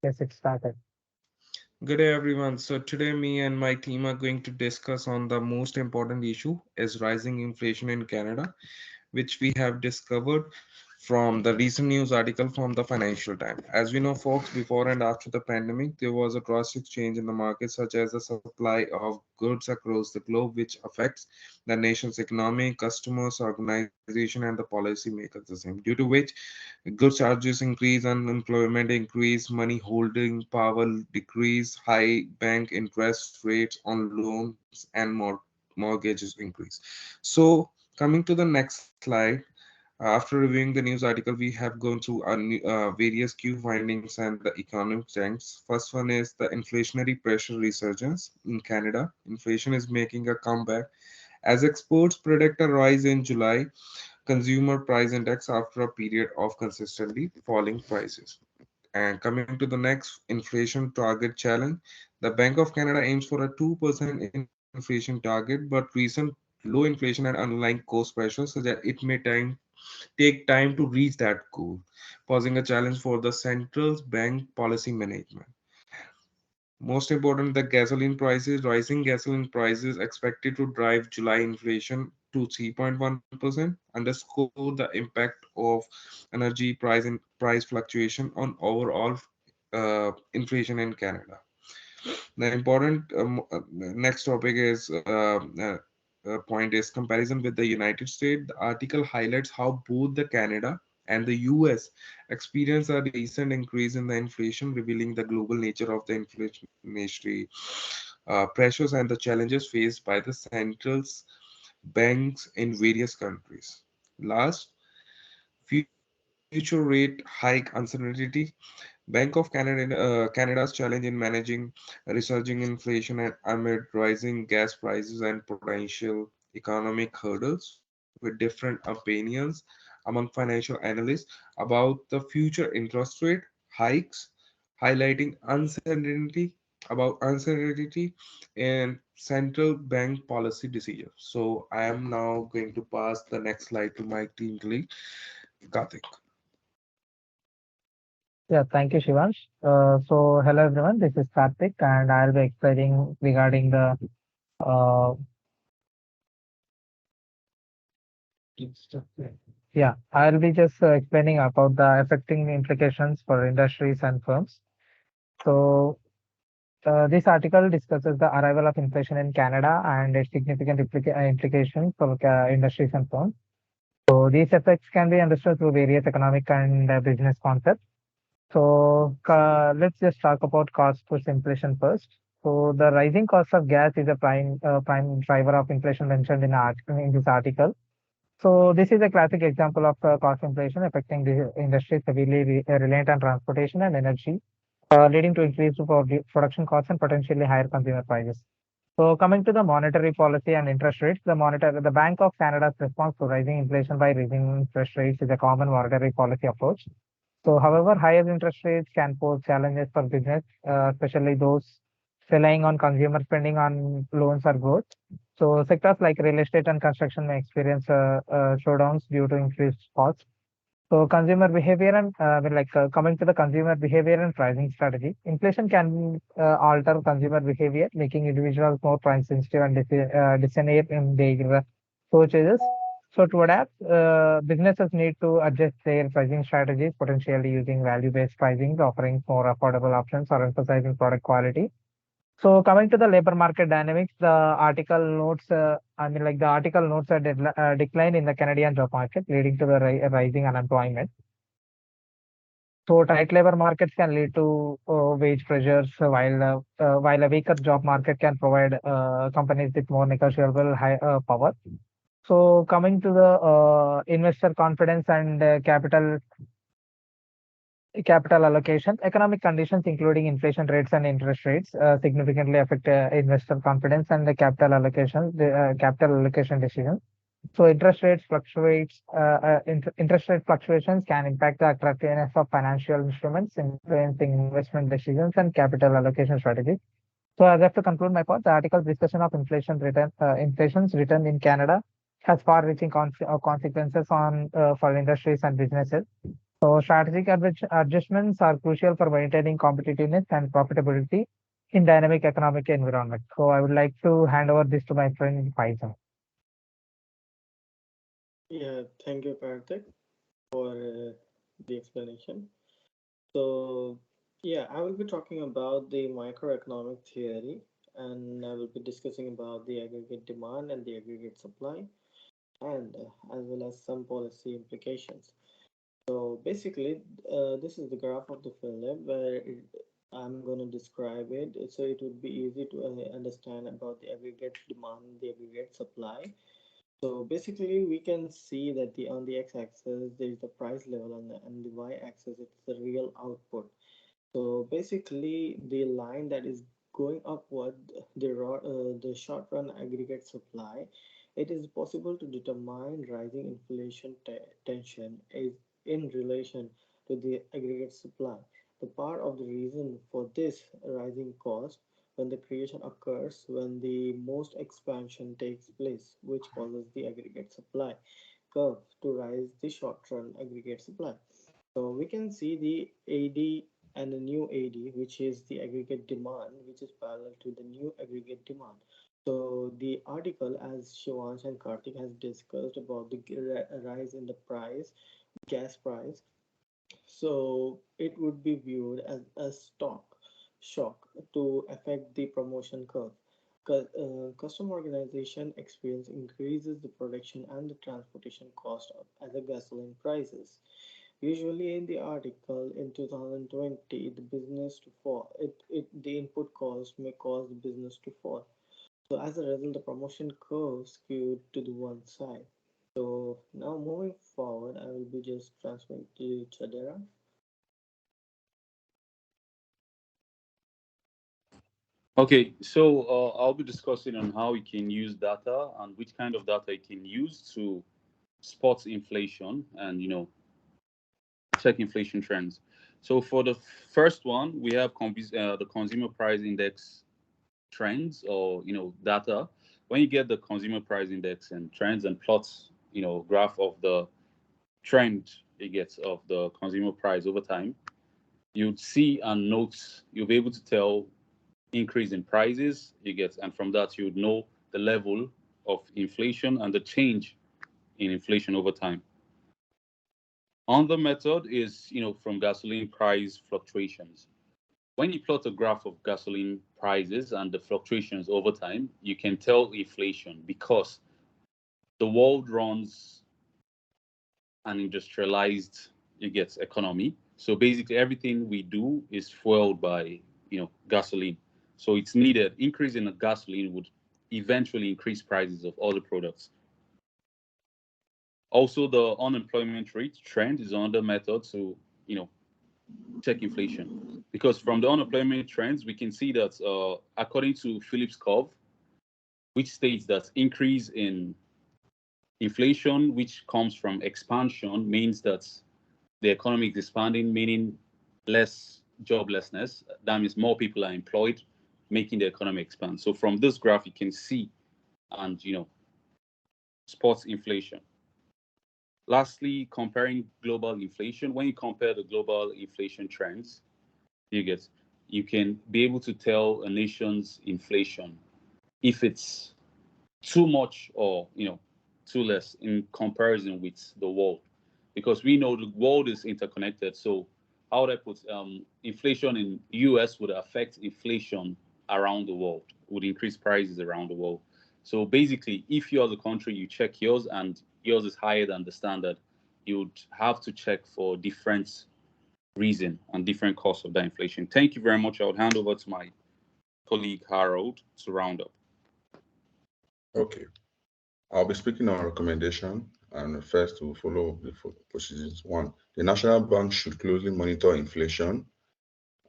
Yes, it started. Good day everyone. So today me and my team are going to discuss on the most important issue is rising inflation in Canada, which we have discovered from the recent news article from the Financial Times. As we know, folks, before and after the pandemic, there was a drastic change in the market, such as the supply of goods across the globe, which affects the nation's economy, customers, organization, and the policymakers the same. Due to which goods charges increase, unemployment increase, money holding power decrease, high bank interest rates on loans, and mortgages increase. So, coming to the next slide, after reviewing the news article, we have gone through various key findings and the economic trends. First one is the inflationary pressure resurgence in Canada. Inflation is making a comeback as experts predict a rise in July consumer price index after a period of consistently falling prices. And coming to the next inflation target challenge, the Bank of Canada aims for a 2% inflation target, but recent low inflation and underlying cost pressures suggest it may take time to reach that goal, posing a challenge for the central bank policy management. Most important, the gasoline prices. Rising gasoline prices expected to drive July inflation to 3.1%, underscore the impact of energy price fluctuation on overall inflation in Canada. The important next topic is point is comparison with the United States. The article highlights how both the Canada and the US experience a recent increase in the inflation, revealing the global nature of the inflationary pressures and the challenges faced by the central banks in various countries. Last, future rate hike uncertainty. Bank of Canada's challenge in managing resurging inflation and amid rising gas prices and potential economic hurdles with different opinions among financial analysts about the future interest rate hikes, highlighting uncertainty in central bank policy decisions. So I am now going to pass the next slide to my team colleague, Karthik. Yeah, thank you, Shivansh. Hello everyone, this is Karthik, and I'll be explaining regarding the uh, yeah, I'll be just explaining about the affecting implications for industries and firms. So, this article discusses the arrival of inflation in Canada and its significant implications for industries and firms. So, these effects can be understood through various economic and business concepts. So let's just talk about cost push inflation first. So the rising cost of gas is a prime driver of inflation mentioned in this article. So this is a classic example of cost inflation affecting the industries heavily reliant on transportation and energy, leading to increased production costs and potentially higher consumer prices. So coming to the monetary policy and interest rates, the Bank of Canada's response to rising inflation by raising interest rates is a common monetary policy approach. So, however, higher interest rates can pose challenges for business, especially those relying on consumer spending on loans or growth. So, sectors like real estate and construction may experience slowdowns due to increased costs. So, consumer behavior and coming to the consumer behavior and pricing strategy, inflation can alter consumer behavior, making individuals more price sensitive and discerning in their purchases. So, to adapt, businesses need to adjust their pricing strategies, potentially using value-based pricing, offering more affordable options, or emphasizing product quality. So coming to the labor market dynamics, the article notes a decline in the Canadian job market, leading to the rising unemployment. So tight labor markets can lead to wage pressures, while a weaker job market can provide companies with more negotiable high power. So coming to the investor confidence and capital allocation, economic conditions, including inflation rates and interest rates, significantly affect investor confidence and the capital allocation decisions. So interest rate fluctuations can impact the attractiveness of financial instruments, influencing investment decisions and capital allocation strategies. So as I have to conclude my part, the article's discussion of inflation's return in Canada has far-reaching consequences on for industries and businesses. So strategic adjustments are crucial for maintaining competitiveness and profitability in dynamic economic environment. So I would like to hand over this to my friend Faisal. Yeah, thank you, Karthik, for the explanation. So, yeah, I will be talking about the microeconomic theory, and I will be discussing about the aggregate demand and the aggregate supply, and as well as some policy implications. So basically, this is the graph of the Philip where I'm going to describe it so it would be easy to understand about the aggregate demand, the aggregate supply. So basically, we can see that the on the x-axis there is the price level, and the y-axis it's the real output. So basically, the line that is going upward, the short run aggregate supply, it is possible to determine rising inflation tension is in relation to the aggregate supply. The part of the reason for this rising cost when the creation occurs when the most expansion takes place, which causes the aggregate supply curve to rise the short run aggregate supply. So we can see the AD and the new AD, which is the aggregate demand, which is parallel to the new aggregate demand. So the article, as Shivansh and Karthik has discussed about the rise in the price, gas price, so it would be viewed as a stock shock to affect the promotion curve. Custom organization experience increases the production and the transportation cost of as the gasoline prices. Usually in the article in 2020, the business to fall. The input cost may cause the business to fall. So as a result, the promotion curve skewed to the one side. So now moving forward, I will be just transferring to Chadera. Okay, so I'll be discussing on how you can use data and which kind of data you can use to spot inflation and check inflation trends. So for the first one, we have the consumer price index trends or data. When you get the consumer price index and trends and plots graph of the trend it gets of the consumer price over time, you'd see and note you'll be able to tell increase in prices you get, and from that you would know the level of inflation and the change in inflation over time. Another method is from gasoline price fluctuations. When you plot a graph of gasoline prices and the fluctuations over time, you can tell inflation because the world runs an industrialized you get economy. So basically everything we do is fueled by gasoline. So it's needed. Increase in the gasoline would eventually increase prices of other products. Also, the unemployment rate trend is another method to check inflation because from the unemployment trends we can see that according to Phillips curve, which states that increase in inflation, which comes from expansion, means that the economy is expanding, meaning less joblessness. That means more people are employed, making the economy expand. So from this graph, you can see and spot inflation. Lastly, comparing global inflation. When you compare the global inflation trends, you can be able to tell a nation's inflation if it's too much or too less in comparison with the world, because we know the world is interconnected. So how would I put inflation in US would affect inflation around the world, would increase prices around the world. So basically, if you're the country, you check yours and yours is higher than the standard, you would have to check for different reason and different costs of that inflation. Thank you very much. I would hand over to my colleague Harold to round up. Okay, I'll be speaking on recommendation, and first we'll follow the procedures. One, the National Bank should closely monitor inflation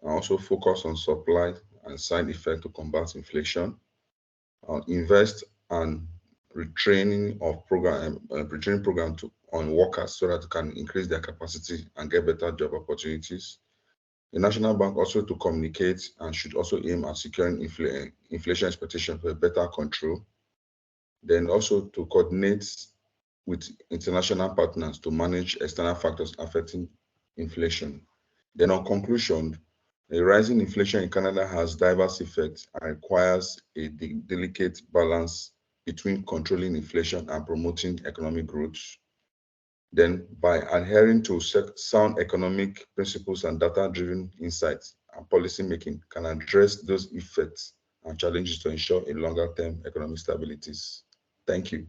and also focus on supply and side effect to combat inflation. Invest and retraining program on workers so that they can increase their capacity and get better job opportunities. The National Bank also to communicate and should also aim at securing inflation expectation for better control. Then also to coordinate with international partners to manage external factors affecting inflation. Then on conclusion, a rising inflation in Canada has diverse effects and requires a delicate balance between controlling inflation and promoting economic growth. Then by adhering to sound economic principles and data-driven insights and policy making can address those effects and challenges to ensure a longer-term economic stabilities. Thank you.